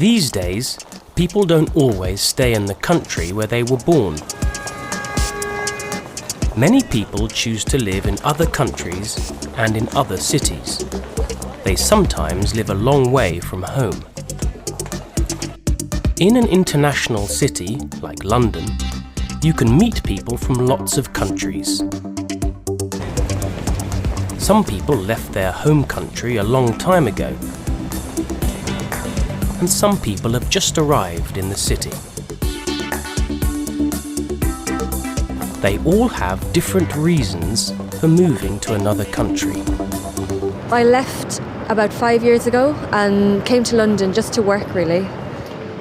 These days, people don't always stay in the country where they were born. Many people choose to live in other countries and in other cities. They sometimes live a long way from home. In an international city, like London, you can meet people from lots of countries. Some people left their home country a long time ago, and some people have just arrived in the city. They all have different reasons for moving to another country. I left about 5 years ago and came to London just to work, really.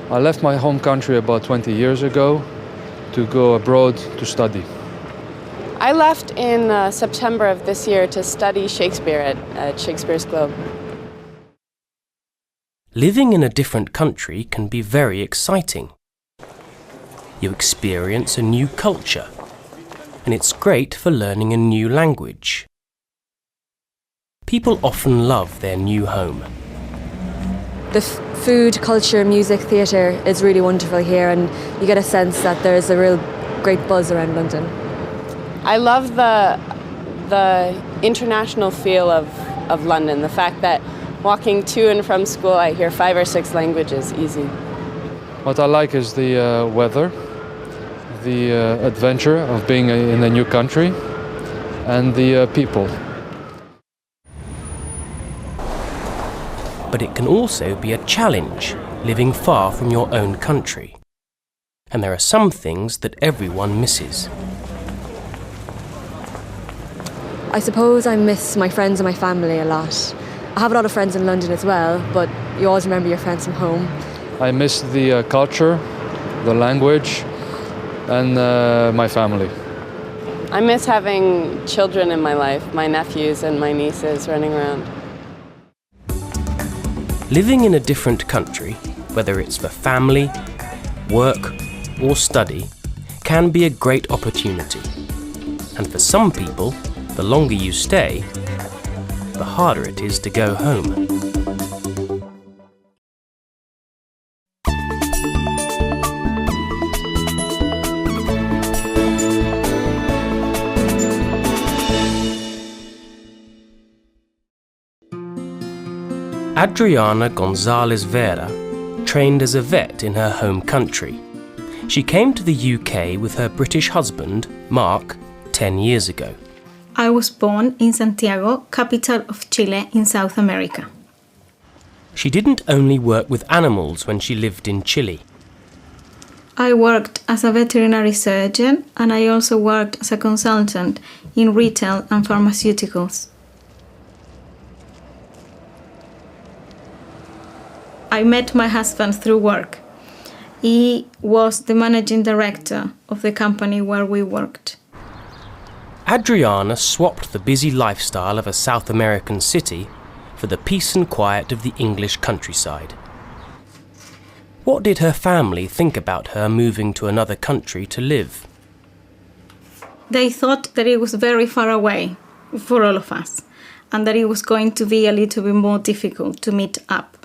I left my home country about 20 years ago to go abroad to study. I left in September of this year to study Shakespeare at Shakespeare's Globe. Living in a different country can be very exciting. You experience a new culture, and it's great for learning a new language. People often love their new home. The food, culture, music, theatre is really wonderful here, and you get a sense that there's a real great buzz around London. I love the international feel of London, the fact that walking to and from school I hear 5 or 6 languages easy. What I like is the weather, the adventure of being in a new country, and the people. But it can also be a challenge, living far from your own country. And there are some things that everyone misses. I suppose I miss my friends and my family a lot. I have a lot of friends in London as well, but you always remember your friends from home. I miss the culture, the language, and my family. I miss having children in my life, my nephews and my nieces running around. Living in a different country, whether it's for family, work, or study, can be a great opportunity. And for some people, the longer you stay, the harder it is to go home. Adriana González Vera trained as a vet in her home country. She came to the UK with her British husband, Mark, 10 years ago. I was born in Santiago, capital of Chile in South America. She didn't only work with animals when she lived in Chile. I worked as a veterinary surgeon, and I also worked as a consultant in retail and pharmaceuticals. I met my husband through work. He was the managing director of the company where we worked. Adriana swapped the busy lifestyle of a South American city for the peace and quiet of the English countryside. What did her family think about her moving to another country to live? They thought that it was very far away for all of us, and that it was going to be a little bit more difficult to meet up.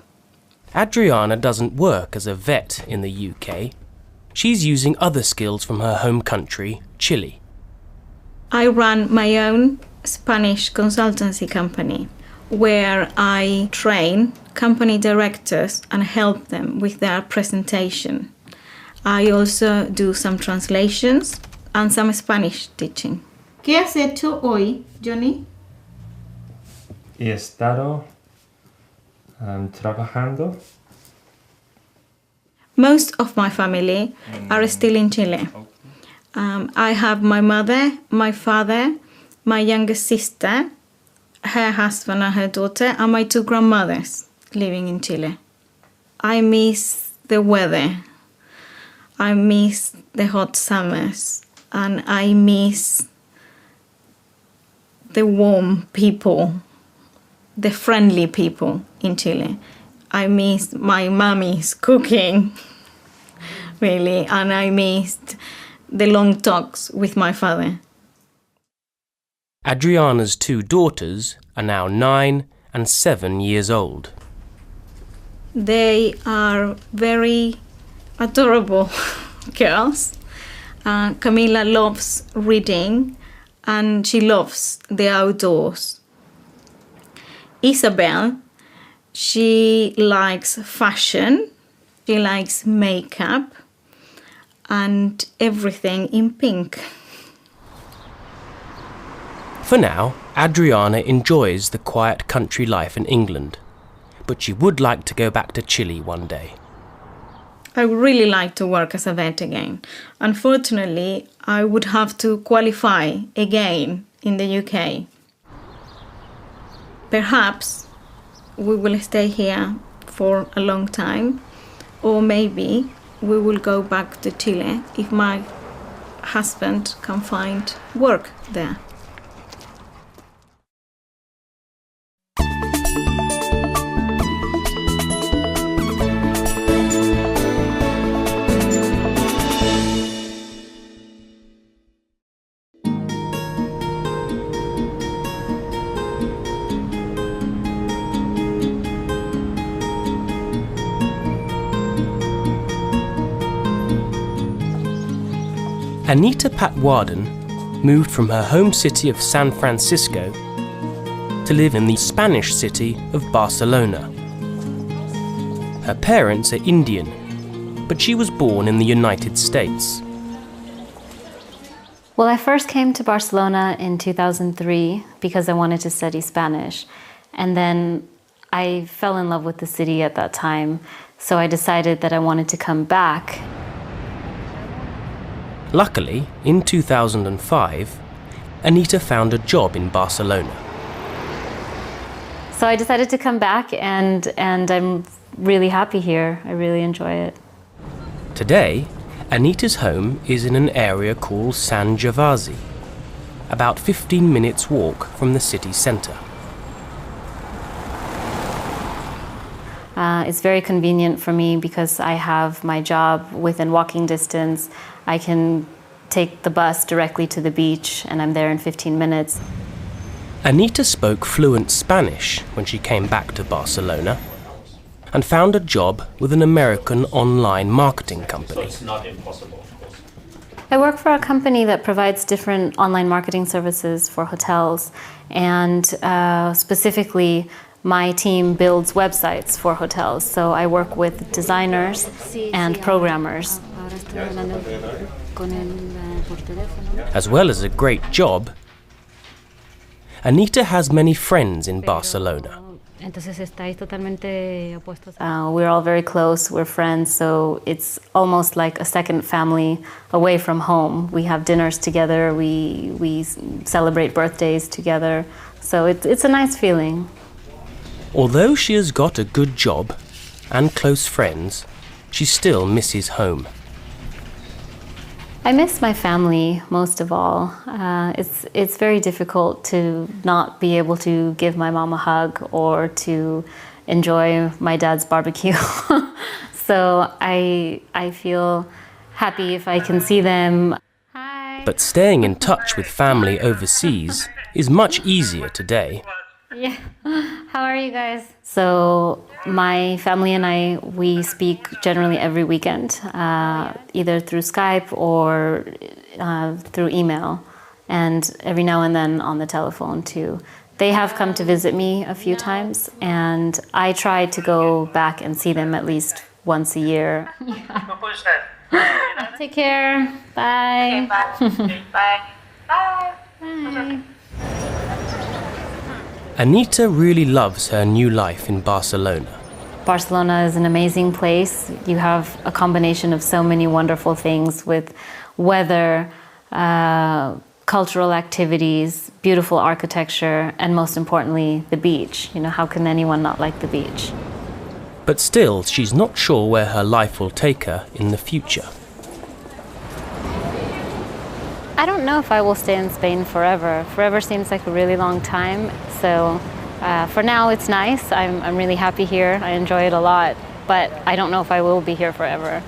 Adriana doesn't work as a vet in the UK. She's using other skills from her home country, Chile. I run my own Spanish consultancy company where I train company directors and help them with their presentation. I also do some translations and some Spanish teaching. ¿Qué has hecho hoy, Johnny? He estado trabajando. Most of my family are still in Chile. I have my mother, my father, my youngest sister, her husband and her daughter, and my 2 grandmothers living in Chile. I miss the weather. I miss the hot summers. And I miss the warm people, the friendly people in Chile. I miss my mommy's cooking, really, and I missed the long talks with my father. Adriana's 2 daughters are now 9 and 7 years old. They are very adorable girls. Camila loves reading and she loves the outdoors. Isabel, she likes fashion, she likes makeup and everything in pink. For now, Adriana enjoys the quiet country life in England, but she would like to go back to Chile one day. I would really like to work as a vet again. Unfortunately, I would have to qualify again in the UK. Perhaps we will stay here for a long time, or maybe we will go back to Chile if my husband can find work there. Anita Patwarden moved from her home city of San Francisco to live in the Spanish city of Barcelona. Her parents are Indian, but she was born in the United States. Well, I first came to Barcelona in 2003 because I wanted to study Spanish. And then I fell in love with the city at that time, so I decided that I wanted to come back. Luckily, in 2005, Anita found a job in Barcelona. So I decided to come back and I'm really happy here. I really enjoy it. Today, Anita's home is in an area called San Gervasi, about 15 minutes walk from the city centre. It's very convenient for me because I have my job within walking distance. I can take the bus directly to the beach and I'm there in 15 minutes. Anita spoke fluent Spanish when she came back to Barcelona and found a job with an American online marketing company. It's not impossible, of course. I work for a company that provides different online marketing services for hotels, and specifically my team builds websites for hotels. So I work with designers and programmers. As well as a great job, Anita has many friends in Barcelona. We're all very close, we're friends, so it's almost like a second family away from home. We have dinners together, we celebrate birthdays together, so it's a nice feeling. Although she has got a good job and close friends, she still misses home. I miss my family most of all. It's very difficult to not be able to give my mom a hug or to enjoy my dad's barbecue. So I feel happy if I can see them. Hi. But staying in touch with family overseas is much easier today. Yeah. How are you guys? So my family and I, we speak generally every weekend, either through Skype or through email, and every now and then on the telephone too. They have come to visit me a few times, and I try to go back and see them at least once a year. Yeah. Take care. Bye. Okay, bye. Bye. Bye. Anita really loves her new life in Barcelona. Barcelona is an amazing place. You have a combination of so many wonderful things with weather, cultural activities, beautiful architecture, and most importantly, the beach. You know, how can anyone not like the beach? But still, she's not sure where her life will take her in the future. I don't know if I will stay in Spain forever. Forever seems like a really long time. So for now, it's nice. I'm really happy here. I enjoy it a lot. But I don't know if I will be here forever.